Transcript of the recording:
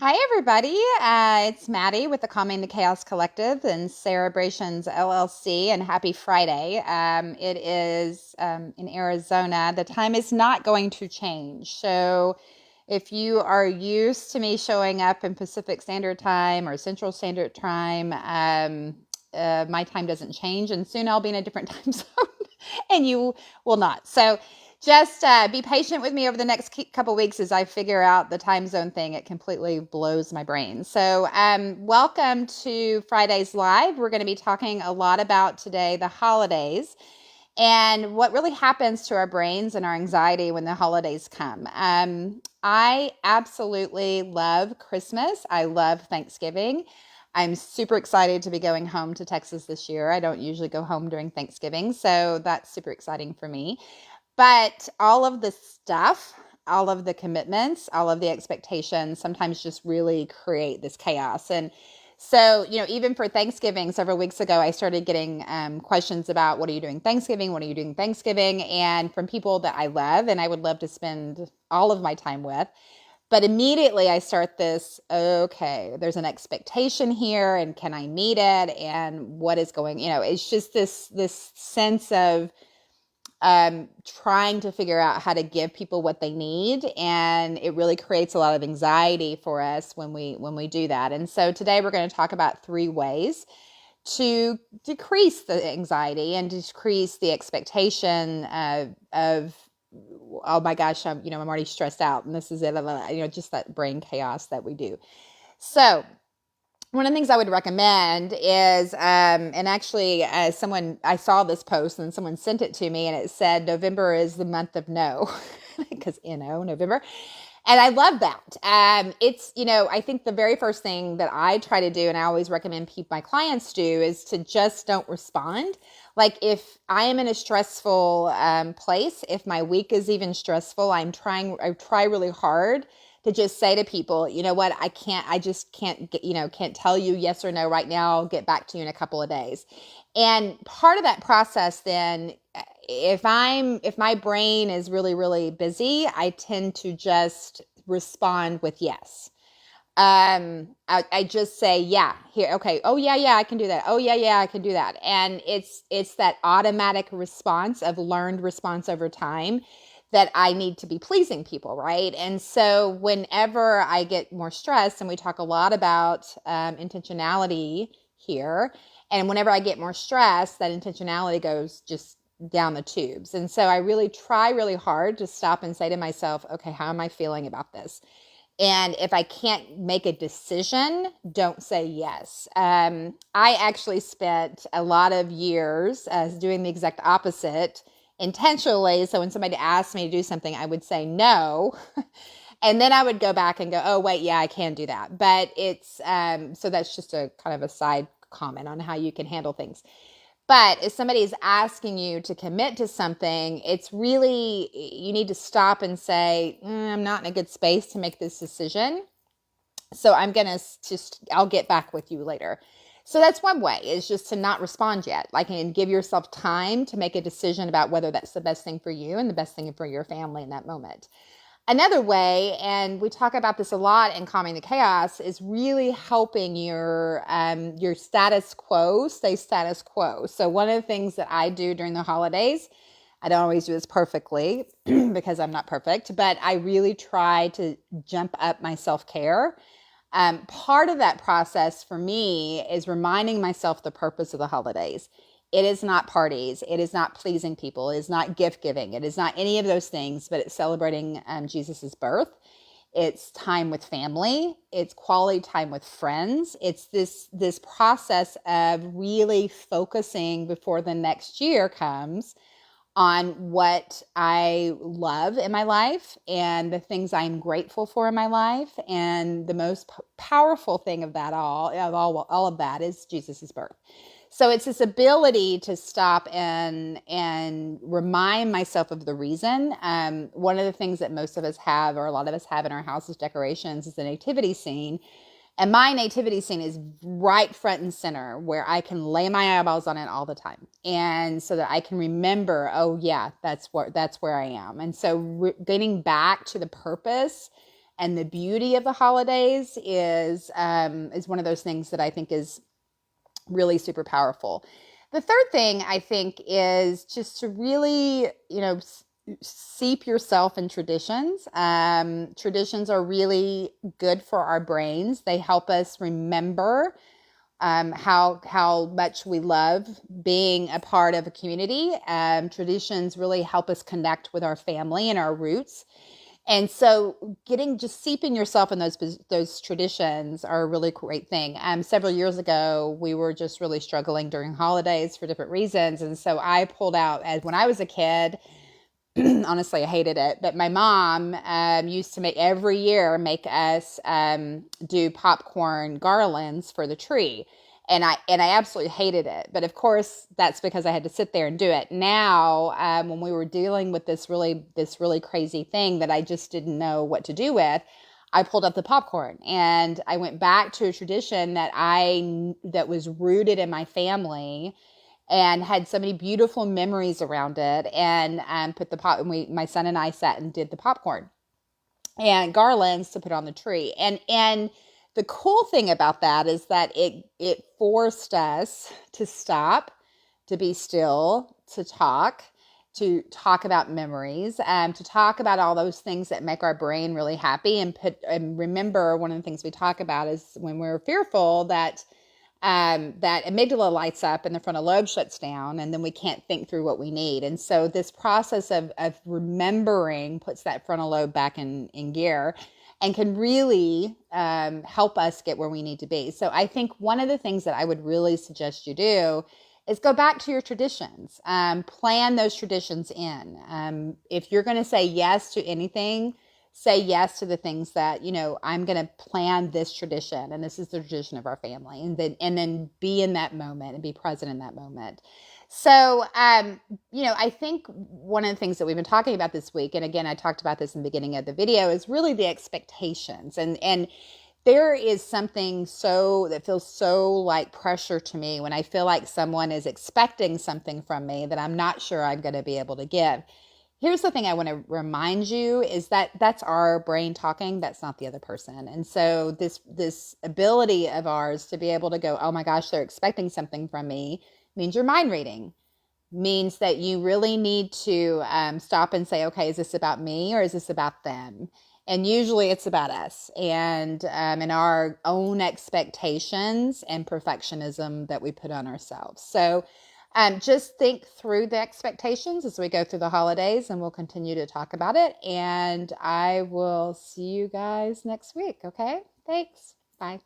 Hi, everybody. It's Maddie with the Calming the Chaos Collective and Celebrations LLC, and happy Friday. It is in Arizona. The time is not going to change. So, if you are used to me showing up in Pacific Standard Time or Central Standard Time, my time doesn't change, and soon I'll be in a different time zone, and you will not. So, just be patient with me over the next couple weeks as I figure out the time zone thing. It completely blows my brain. So, welcome to Friday's Live. We're going to be talking a lot about today the holidays and what really happens to our brains and our anxiety when the holidays come. I absolutely love Christmas. I love Thanksgiving. I'm super excited to be going home to Texas this year. I don't usually go home during Thanksgiving, so that's super exciting for me. But all of the stuff, all of the commitments, all of the expectations sometimes just really create this chaos. And so, even for Thanksgiving, several weeks ago, I started getting questions about what are you doing Thanksgiving? What are you doing Thanksgiving? And from people that I love and I would love to spend all of my time with. But immediately I start this, okay, there's an expectation here and can I meet it? And what is going, it's just this sense of trying to figure out how to give people what they need, and it really creates a lot of anxiety for us when we do that. And so today we're going to talk about 3 ways to decrease the anxiety and decrease the expectation of oh my gosh, I'm already stressed out and this is it, just that brain chaos that we do. So one of the things I would recommend is, and actually, I saw this post and someone sent it to me, and it said November is the month of no, because November, and I love that. I think the very first thing that I try to do, and I always recommend my clients do, is to just don't respond. Like if I am in a stressful place, if my week is even stressful, I try really hard to just say to people, you know what, I just can't get, can't tell you yes or no right now. I'll get back to you in a couple of days. And part of that process then, if my brain is really, really busy, I tend to just respond with yes. I just say, yeah, here, okay. Oh yeah, I can do that. Oh yeah, I can do that. And it's that automatic response of learned response over time that I need to be pleasing people, right? And so whenever I get more stressed, and we talk a lot about intentionality here, and whenever I get more stressed, that intentionality goes just down the tubes. And so I really try really hard to stop and say to myself, okay, how am I feeling about this? And if I can't make a decision, don't say yes. I actually spent a lot of years doing the exact opposite intentionally. So when somebody asked me to do something, I would say no. And then I would go back and go, oh, wait, yeah, I can do that. But so that's just a kind of a side comment on how you can handle things. But if somebody is asking you to commit to something, it's really, you need to stop and say, I'm not in a good space to make this decision. So I'll get back with you later. So that's one way, is just to not respond yet. And give yourself time to make a decision about whether that's the best thing for you and the best thing for your family in that moment. Another way, and we talk about this a lot in Calming the Chaos, is really helping your status quo stay status quo. So one of the things that I do during the holidays, I don't always do this perfectly because I'm not perfect, but I really try to jump up my self-care. Part of that process for me is reminding myself the purpose of the holidays. It is not parties. It is not pleasing people. It is not gift giving. It is not any of those things, but it's celebrating Jesus's birth. It's time with family. It's quality time with friends. It's this process of really focusing before the next year comes on what I love in my life and the things I'm grateful for in my life. And the most powerful thing of that all of that is Jesus's birth. So it's this ability to stop and remind myself of the reason. One of the things that most of us have, or a lot of us have in our house as decorations, is the nativity scene. And my nativity scene is right front and center, where I can lay my eyeballs on it all the time. And so that I can remember, oh yeah, that's where I am. And so getting back to the purpose and the beauty of the holidays is one of those things that I think is really super powerful. The third thing I think is just to really, seep yourself in traditions. Traditions are really good for our brains. They help us remember how much we love being a part of a community. Traditions really help us connect with our family and our roots. And so just seeping yourself in those traditions are a really great thing. Several years ago, we were just really struggling during holidays for different reasons. And so I pulled out, as when I was a kid, honestly, I hated it. But my mom used to every year make us do popcorn garlands for the tree. And I absolutely hated it. But of course, that's because I had to sit there and do it. Now, when we were dealing with this really crazy thing that I just didn't know what to do with, I pulled up the popcorn and I went back to a tradition that was rooted in my family and had so many beautiful memories around it. And put my son and I sat and did the popcorn and garlands to put on the tree. And the cool thing about that is that it forced us to stop, to be still, to talk about memories, to talk about all those things that make our brain really happy, and remember, one of the things we talk about is when we're fearful that amygdala lights up and the frontal lobe shuts down, and then we can't think through what we need. And so this process of remembering puts that frontal lobe back in gear and can really help us get where we need to be. So I think one of the things that I would really suggest you do is go back to your traditions. Plan those traditions in. If you're going to say yes to anything, say yes to the things that, I'm going to plan this tradition, and this is the tradition of our family, and then be in that moment and be present in that moment. So, I think one of the things that we've been talking about this week, and again, I talked about this in the beginning of the video, is really the expectations. And there is something that feels so like pressure to me when I feel like someone is expecting something from me that I'm not sure I'm going to be able to give. Here's the thing I want to remind you is that that's our brain talking. That's not the other person. And so this ability of ours to be able to go, oh my gosh, they're expecting something from me, means you're mind reading, means that you really need to stop and say, okay, is this about me or is this about them? And usually it's about us and our own expectations and perfectionism that we put on ourselves. So just think through the expectations as we go through the holidays, and we'll continue to talk about it. And I will see you guys next week. Okay? Thanks. Bye.